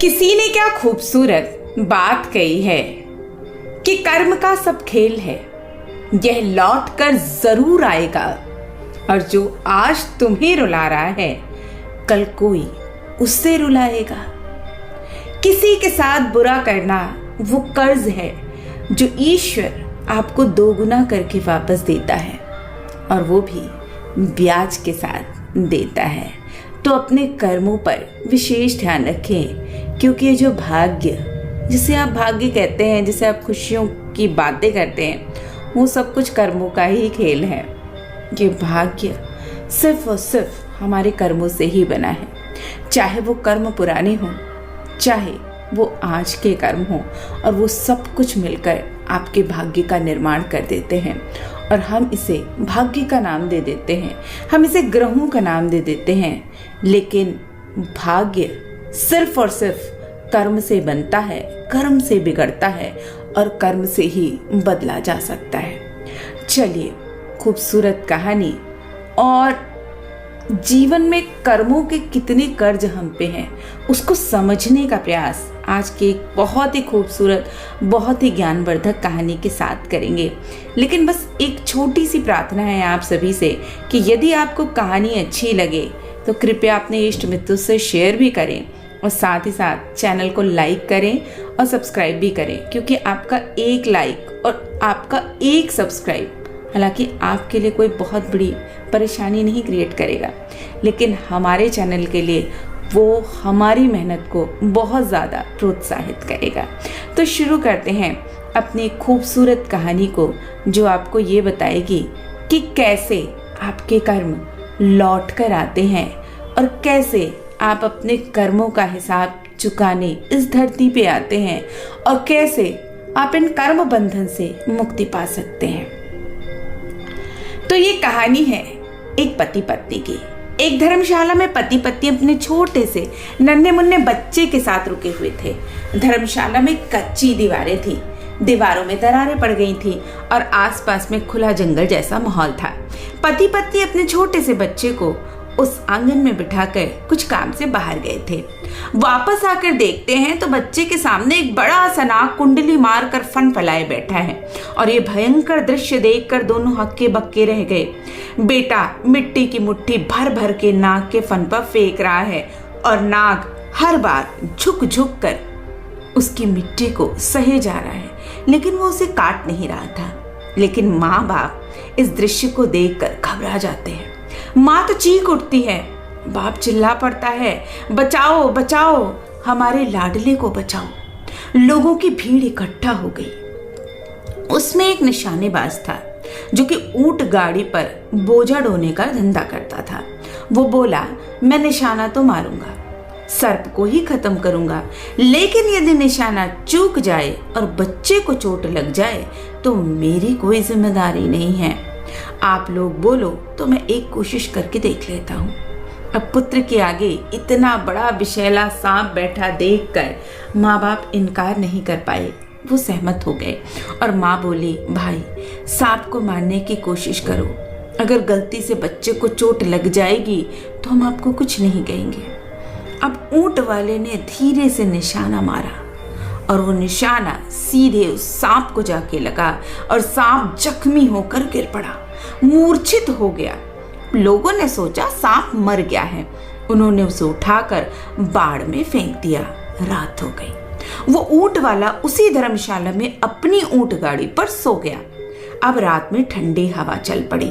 किसी ने क्या खूबसूरत बात कही है कि कर्म का सब खेल है, यह लौट कर जरूर आएगा। और जो आज तुम्हें रुला रहा है कल कोई उससे रुलाएगा। किसी के साथ बुरा करना वो कर्ज है जो ईश्वर आपको दोगुना करके वापस देता है, और वो भी ब्याज के साथ देता है। तो अपने कर्मों पर विशेष ध्यान रखें, क्योंकि ये जो भाग्य, जिसे आप भाग्य कहते हैं, जिसे आप खुशियों की बातें करते हैं, वो सब कुछ कर्मों का ही खेल है। ये भाग्य सिर्फ और सिर्फ हमारे कर्मों से ही बना है, चाहे वो कर्म पुराने हों, चाहे वो आज के कर्म हों, और वो सब कुछ मिलकर आपके भाग्य का निर्माण कर देते हैं। और हम इसे भाग्य का नाम दे देते हैं, हम इसे ग्रहों का नाम दे देते हैं, लेकिन भाग्य सिर्फ और सिर्फ कर्म से बनता है, कर्म से बिगड़ता है, और कर्म से ही बदला जा सकता है। चलिए, खूबसूरत कहानी और जीवन में कर्मों के कितने कर्ज हम पे हैं उसको समझने का प्रयास आज के एक बहुत ही खूबसूरत, बहुत ही ज्ञानवर्धक कहानी के साथ करेंगे। लेकिन बस एक छोटी सी प्रार्थना है आप सभी से कि यदि आपको कहानी अच्छी लगे तो कृपया अपने इष्ट मित्रों से शेयर भी करें, और साथ ही साथ चैनल को लाइक करें और सब्सक्राइब भी करें, क्योंकि आपका एक लाइक और आपका एक सब्सक्राइब हालांकि आपके लिए कोई बहुत बड़ी परेशानी नहीं क्रिएट करेगा, लेकिन हमारे चैनल के लिए वो हमारी मेहनत को बहुत ज़्यादा प्रोत्साहित करेगा। तो शुरू करते हैं अपनी खूबसूरत कहानी को, जो आपको ये बताएगी कि कैसे आपके कर्म लौट कर आते हैं और कैसे आप अपने कर्मों का हिसाब चुकाने इस धरती पे आते हैं, और कैसे आप इन कर्म बंधन से मुक्ति पा सकते हैं। तो ये कहानी है एक पति पत्नी की। एक धर्मशाला में पति पत्नी अपने छोटे से नन्हे मुन्ने बच्चे के साथ रुके हुए थे। धर्मशाला में कच्ची दीवारें थी, दीवारों में दरारें पड़ गई थी, और आसपास में खुला जंगल जैसा माहौल था। पति पत्नी अपने छोटे से बच्चे को उस आंगन में बिठाकर कुछ काम से बाहर गए थे। वापस आकर देखते हैं तो बच्चे के सामने एक बड़ा सा नाग कुंडली मारकर फन फैलाए बैठा है, और ये भयंकर दृश्य देखकर दोनों हक्के बक्के रह गए। बेटा मिट्टी की मुट्ठी भर भर के नाग के फन पर फेंक रहा है, और नाग हर बार झुक झुक कर उसकी मिट्टी को सहे जा रहा है, लेकिन वो उसे काट नहीं रहा था। लेकिन माँ बाप इस दृश्य को देखकर घबरा जाते हैं। माँ तो चीख उठती है, बाप चिल्ला पड़ता है, बचाओ बचाओ, हमारे लाडले को बचाओ। लोगों की भीड़ इकट्ठा हो गई। उसमें एक निशानेबाज था जो कि ऊंट गाड़ी पर बोझा ढोने का धंधा करता था। वो बोला, मैं निशाना तो मारूंगा, सर्प को ही खत्म करूंगा, लेकिन यदि निशाना चूक जाए और बच्चे को चोट लग जाए तो मेरी कोई जिम्मेदारी नहीं है। आप लोग बोलो तो मैं एक कोशिश करके देख लेता हूँ। अब पुत्र के आगे इतना बड़ा विषैला सांप बैठा देखकर माँ बाप इनकार नहीं कर पाए, वो सहमत हो गए। और माँ बोली, भाई सांप को मारने की कोशिश करो, अगर गलती से बच्चे को चोट लग जाएगी तो हम आपको कुछ नहीं कहेंगे। अब ऊंट वाले ने धीरे से निशाना मारा, और वो निशाना सीधे उस सांप को जाके लगा, और सांप जख्मी होकर गिर पड़ा, मूर्छित हो गया। लोगों ने सोचा सांप मर गया है, उन्होंने उसे उठाकर बाड़ में फेंक दिया। रात हो गई। वो ऊंट वाला उसी धर्मशाला में अपनी ऊंट गाड़ी पर सो गया। अब रात में ठंडी हवा चल पड़ी।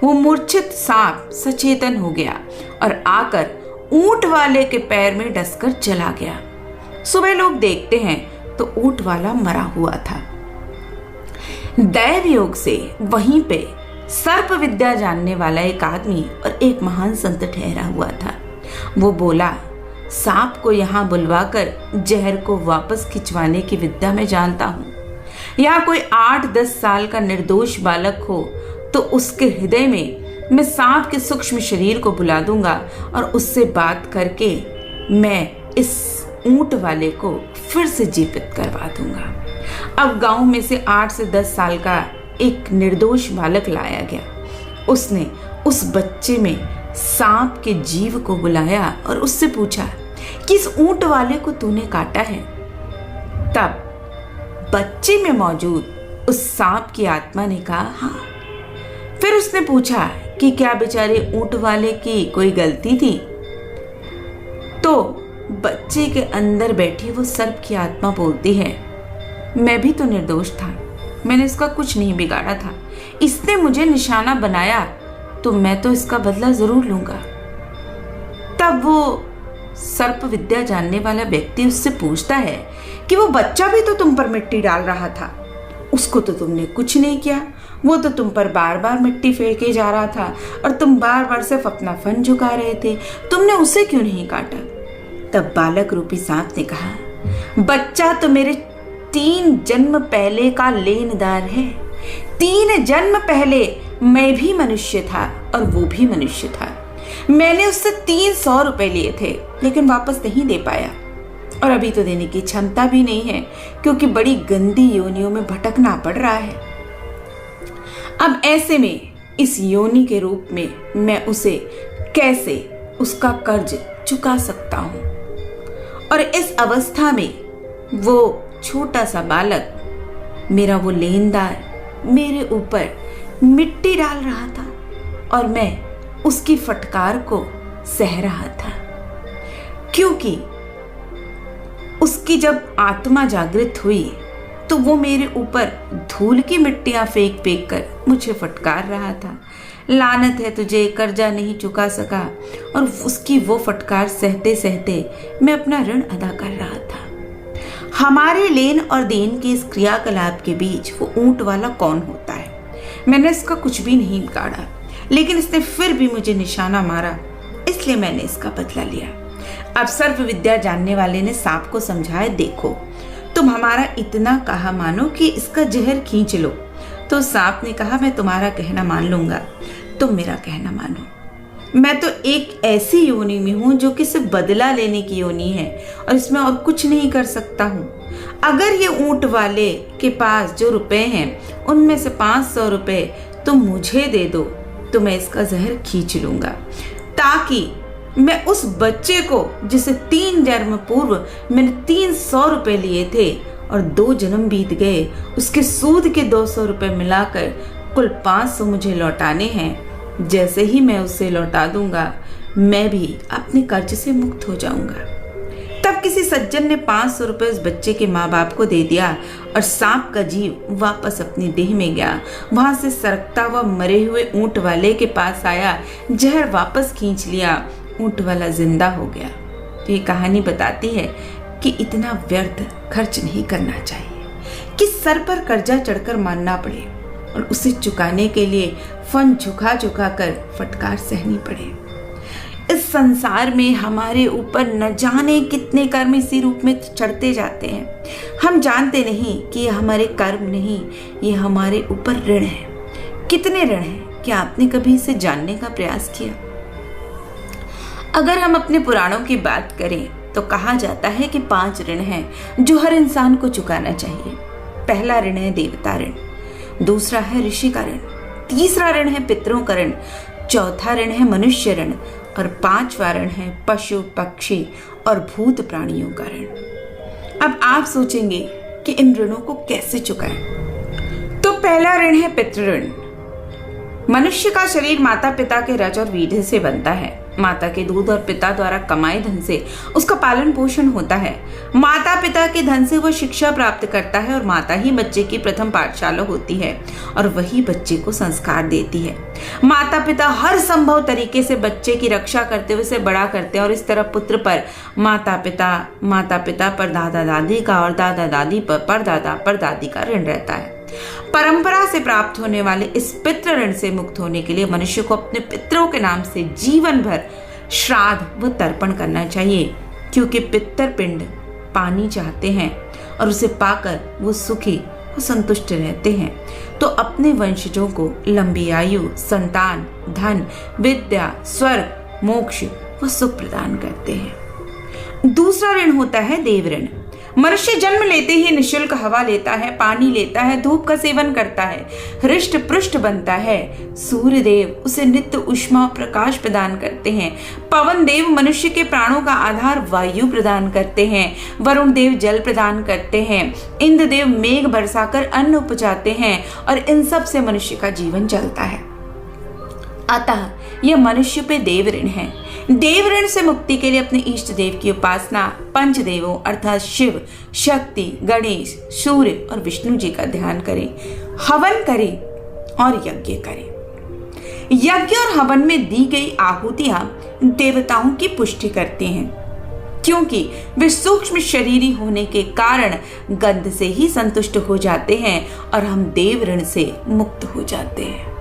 वो मूर्छित सांप सचेतन हो गया और आकर ऊंट वाले के पैर में डसकर चला गया। सुबह लोग देखते हैं तो ऊंट वाला मरा हुआ था। दैव योग से वहीं पे सर्प विद्या जानने वाला एक आदमी और एक महान संत ठहरा हुआ था। वो बोला, सांप को यहाँ बुलवाकर जहर को वापस खिंचवाने की विद्या मैं जानता हूँ। यहाँ कोई 8-10 साल का निर्दोष बालक हो तो उसके हृदय में मैं सांप के सूक्ष्म शरीर को बुला दूंगा, और उससे बात करके मैं इस ऊंट वाले को फिर से जीवित करवा दूंगा। अब गांव में से 8 से 10 साल का एक निर्दोष बालक लाया गया। उसने उस बच्चे में सांप के जीव को बुलाया और उससे पूछा किस ऊंट वाले को तूने काटा है? तब बच्चे में मौजूद उस सांप की आत्मा ने कहा हाँ। फिर उसने पूछा कि क्या बेचारे ऊंट वाले की कोई गलती थी? तो बच्चे के अंदर बैठी वो सर्प की आत्मा बोलती है, मैं भी तो निर्दोष था, मैंने इसका कुछ नहीं बिगाड़ा था, इसने मुझे निशाना बनाया तो मैं तो इसका बदला जरूर लूंगा। तब वो सर्प विद्या जानने वाला व्यक्ति उससे पूछता है कि वो बच्चा भी तो तुम पर मिट्टी डाल रहा था, उसको तो तुमने कुछ नहीं किया, वो तो तुम पर बार बार मिट्टी फेंके जा रहा था और तुम बार बार सिर्फ अपना फन झुका रहे थे, तुमने उसे क्यों नहीं काटा? तब बालक रूपी सांप ने कहा, बच्चा तो मेरे 3 जन्म पहले का लेनदार है। 3 जन्म पहले मैं भी मनुष्य था और वो भी मनुष्य था। मैंने उससे 300 रुपए लिए थे लेकिन वापस नहीं दे पाया और अभी तो देने की क्षमता भी नहीं है क्योंकि बड़ी गंदी योनियों में भटकना पड़ रहा है। अब ऐसे में इस योनि के रूप में मैं उसे कैसे उसका कर्ज चुका सकता हूं? और इस अवस्था में वो छोटा सा बालक, मेरा वो लेनदार, मेरे ऊपर मिट्टी डाल रहा था और मैं उसकी फटकार को सह रहा था, क्योंकि उसकी जब आत्मा जागृत हुई तो वो मेरे ऊपर धूल की मिट्टियां फेंक फेंक कर मुझे फटकार रहा था। लानत है तुझे, कर्जा नहीं चुका सका। और उसकी वो फटकार सहते सहते मैं अपना ऋण अदा कर रहा था। हमारे लेन और देन के इस क्रियाकलाप के बीच वो ऊंट वाला कौन होता है? मैंने इसका कुछ भी नहीं बिगाड़ा, लेकिन इसने फिर भी मुझे निशाना मारा, इसलिए मैंने इसका बदला लिया। अब सर्प विद्या जानने वाले ने सांप को समझाया, देखो तुम हमारा इतना कहा मानो कि इसका जहर खींच लो। तो सांप ने कहा, मैं तुम्हारा कहना मान लूंगा, तुम मेरा कहना मानो। मैं तो एक ऐसी योनि में हूं जो कि सिर्फ बदला लेने की योनि है और इसमें और कुछ नहीं कर सकता हूं। अगर ये ऊंट वाले के पास जो रुपए हैं उनमें से 500 रुपए तुम मुझे दे दो तो मैं इसका जहर खींच लूंगा, ताकि मैं उस बच्चे को जिसे 3 जन्म पूर्व मैंने 300 रुपए लिए थे और 2 जन्म बीत गए, उसके सूद के 200 रुपए मिलाकर कुल 500 मुझे लौटाने हैं। जैसे ही मैं उसे लौटा दूंगा मैं भी अपने कर्ज से मुक्त हो जाऊंगा। तब किसी सज्जन ने 500 रुपए उस बच्चे के माँ बाप को दे दिया और सांप का जीव वापस अपनी देह में गया। वहां से सरकता हुआ मरे हुए ऊंट वाले के पास आया, जहर वापस खींच लिया, ऊंट वाला जिंदा हो गया। तो ये कहानी बताती है कि इतना व्यर्थ खर्च नहीं करना चाहिए कि सर पर कर्जा चढ़कर मानना पड़े और उसे चुकाने के लिए फन झुका झुका कर फटकार सहनी पड़े। इस संसार में हमारे ऊपर न जाने कितने कर्म इसी रूप में चढ़ते जाते हैं। हम जानते नहीं कि ये हमारे कर्म नहीं, ये हमारे ऊपर ऋण है। कितने ऋण हैं? क्या आपने कभी इसे जानने का प्रयास किया? अगर हम अपने पुराणों की बात करें तो कहा जाता है कि 5 ऋण हैं जो हर इंसान को चुकाना चाहिए। पहला ऋण है देवता ऋण, दूसरा है ऋषि का ऋण, तीसरा ऋण है पितरों का ऋण, चौथा ऋण है मनुष्य ऋण और 5वां ऋण है पशु पक्षी और भूत प्राणियों का ऋण। अब आप सोचेंगे कि इन ऋणों को कैसे चुकाएं? तो पहला ऋण है पितृ ऋण। मनुष्य का शरीर माता पिता के रज और वीर्य से बनता है। माता के दूध और पिता द्वारा कमाए धन से उसका पालन पोषण होता है। माता पिता के धन से वह शिक्षा प्राप्त करता है और माता ही बच्चे की प्रथम पाठशाला होती है और वही बच्चे को संस्कार देती है। माता पिता हर संभव तरीके से बच्चे की रक्षा करते हुए उसे बड़ा करते हैं और इस तरह पुत्र पर माता पिता पर दादा दादी का और दादा दादी पर परदादा परदादी का ऋण रहता है। परंपरा से प्राप्त होने वाले इस पितृ ऋण से मुक्त होने के लिए मनुष्य को अपने पितरों के नाम से जीवन भर श्राद्ध व तर्पण करना चाहिए, क्योंकि पितर पिंड पानी चाहते हैं और उसे पाकर वो सुखी व संतुष्ट रहते हैं, तो अपने वंशजों को लंबी आयु, संतान, धन, विद्या, स्वर्ग, मोक्ष व सुख प्रदान करते हैं। दूसरा ऋण होता है देव ऋण। मनुष्य जन्म लेते ही निःशुल्क हवा लेता है, पानी लेता है, धूप का सेवन करता है, हृष्ट पुष्ट बनता है। सूर्य देव उसे नित्य उष्मा और प्रकाश प्रदान करते हैं। पवन देव मनुष्य के प्राणों का आधार वायु प्रदान करते हैं। वरुण देव जल प्रदान करते हैं। इंद्र देव मेघ बरसाकर अन्न उपजाते हैं और इन सब से मनुष्य का जीवन चलता है। अतः यह मनुष्य पे देव ऋण है। देव ऋण से मुक्ति के लिए अपने इष्ट देव की उपासना, पंचदेवों अर्थात शिव, शक्ति, गणेश, सूर्य और विष्णु जी का ध्यान करें, हवन करें और यज्ञ करें। यज्ञ और हवन में दी गई आहुतियां देवताओं की पुष्टि करती हैं, क्योंकि वे सूक्ष्म शरीरी होने के कारण गंध से ही संतुष्ट हो जाते हैं और हम देव ऋण से मुक्त हो जाते हैं।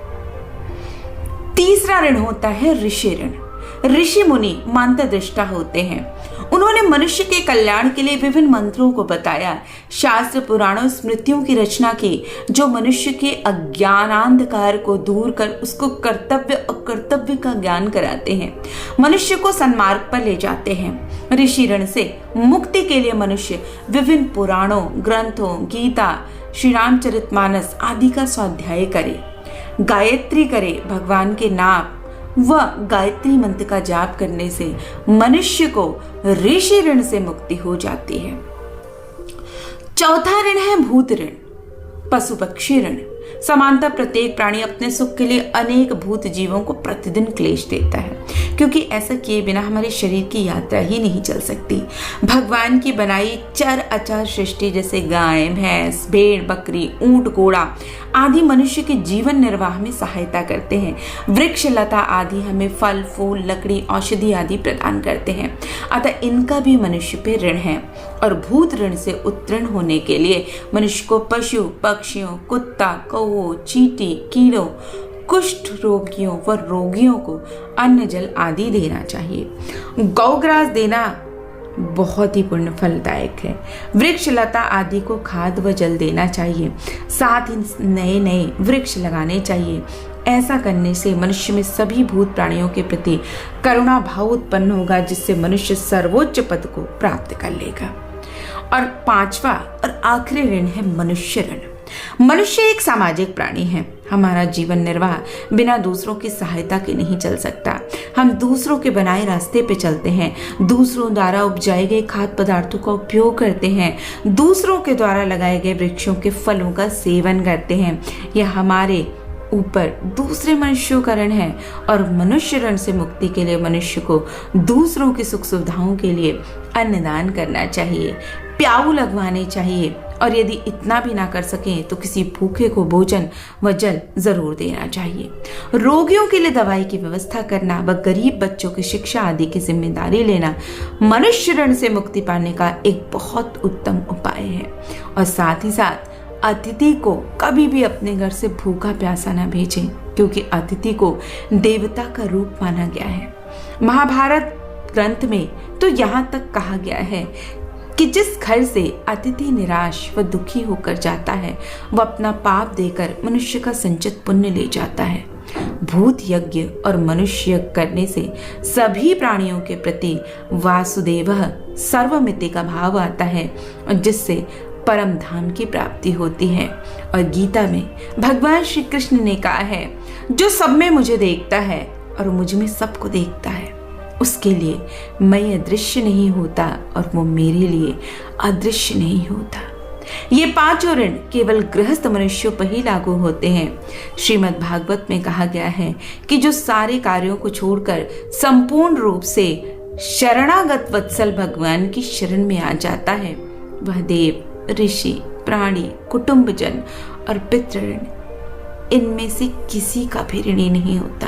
तीसरा ऋण होता है ऋषि ऋण। ऋषि मुनि मंत्र दृष्टा होते हैं। उन्होंने मनुष्य के कल्याण के लिए विभिन्न मंत्रों को बताया, शास्त्र पुराणों स्मृतियों की रचना की, जो मनुष्य के अज्ञानांधकार को दूर कर उसको कर्तव्य अकर्तव्य का ज्ञान कराते हैं, मनुष्य को सन्मार्ग पर ले जाते हैं। ऋषि ऋण से मुक्ति के लिए मनुष्य विभिन्न पुराणों, ग्रंथों, गीता, श्री रामचरितमानस आदि का स्वाध्याय करे, गायत्री करे। भगवान के नाम व गायत्री मंत्र का जाप करने से मनुष्य को ऋषि ऋण से मुक्ति हो जाती है। चौथा ऋण है भूत ऋण, पशु पक्षी ऋण। समानता प्रत्येक प्राणी अपने सुख के लिए अनेक भूत जीवों को प्रतिदिन क्लेश देता है, क्योंकि ऐसा किए बिना हमारे शरीर की यात्रा ही नहीं चल सकती। भगवान की बनाई चर अचर सृष्टि जैसे गाय, भैंस, भेड़, बकरी, ऊंट, घोड़ा आदि मनुष्य के जीवन निर्वाह में सहायता करते हैं। वृक्ष, लता आदि हमें फल, फूल, लकड़ी, औषधि आदि प्रदान करते हैं, अतः इनका भी मनुष्य पे ऋण है। और भूत ऋण से उत्तीर्ण होने के लिए मनुष्य को पशु पक्षियों, कुत्ता, कौओं, चींटी, कीड़ों, कुष्ठ रोगियों व रोगियों को अन्न जल आदि देना चाहिए। गौग्रास देना बहुत ही पुण्य फलदायक है। वृक्ष, लता आदि को खाद व जल देना चाहिए। साथ ही नए नए वृक्ष लगाने चाहिए। ऐसा करने से मनुष्य में सभी भूत प्राणियों के प्रति करुणा भाव उत्पन्न होगा, जिससे मनुष्य सर्वोच्च पद को प्राप्त कर लेगा। और पांचवा और आखिरी ऋण है मनुष्य ऋण। मनुष्य एक सामाजिक प्राणी है। हमारा जीवन निर्वाह बिना दूसरों की सहायता के नहीं चल सकता। हम दूसरों के बनाए रास्ते पे चलते हैं, दूसरों द्वारा उपजाए गए खाद्य पदार्थों का उपयोग करते हैं, दूसरों के द्वारा लगाए गए वृक्षों के फलों का सेवन करते हैं। यह हमारे ऊपर दूसरे मनुष्यों का ऋण है। और मनुष्य ऋण से मुक्ति के लिए मनुष्य को दूसरों की सुख सुविधाओं के लिए अन्नदान करना चाहिए, प्याऊ लगवाने चाहिए, और यदि इतना भी ना कर सकें तो किसी भूखे को भोजन व जल जरूर देना चाहिए। रोगियों के लिए दवाई की व्यवस्था करना व गरीब बच्चों की शिक्षा आदि की जिम्मेदारी लेना मनुष्य ऋण से मुक्ति पाने का एक बहुत उत्तम उपाय है। और साथ ही साथ अतिथि को कभी भी अपने घर से भूखा प्यासा न भेजें, क्योंकि अतिथि को देवता का रूप माना गया है। महाभारत ग्रंथ में तो यहाँ तक कहा गया है कि जिस घर से अतिथि निराश व दुखी होकर जाता है, वह अपना पाप देकर मनुष्य का संचित पुण्य ले जाता है। भूत यज्ञ और मनुष्य यज्ञ करने से सभी प्राणियों के प्रति वासुदेवः सर्वमिति का भाव आता है, और जिससे परम धाम की प्राप्ति होती है। और गीता में भगवान श्री कृष्ण ने कहा है, जो सब में मुझे देखता है और मुझ में सबको देखता है, उसके लिए मैं अदृश्य नहीं होता और वो मेरे लिए अदृश्य नहीं होता। ये पांचों ऋण केवल गृहस्थ मनुष्यों पर ही लागू होते हैं। श्रीमद् भागवत में कहा गया है कि जो सारे कार्यों को छोड़कर संपूर्ण रूप से शरणागत वत्सल भगवान की शरण में आ जाता है, वह देव, ऋषि, प्राणी, कुटुंबजन और पितृऋण इनमें से किसी का भी ऋणी नहीं होता।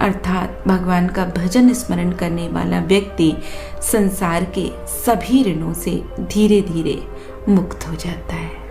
अर्थात भगवान का भजन स्मरण करने वाला व्यक्ति संसार के सभी ऋणों से धीरे धीरे मुक्त हो जाता है।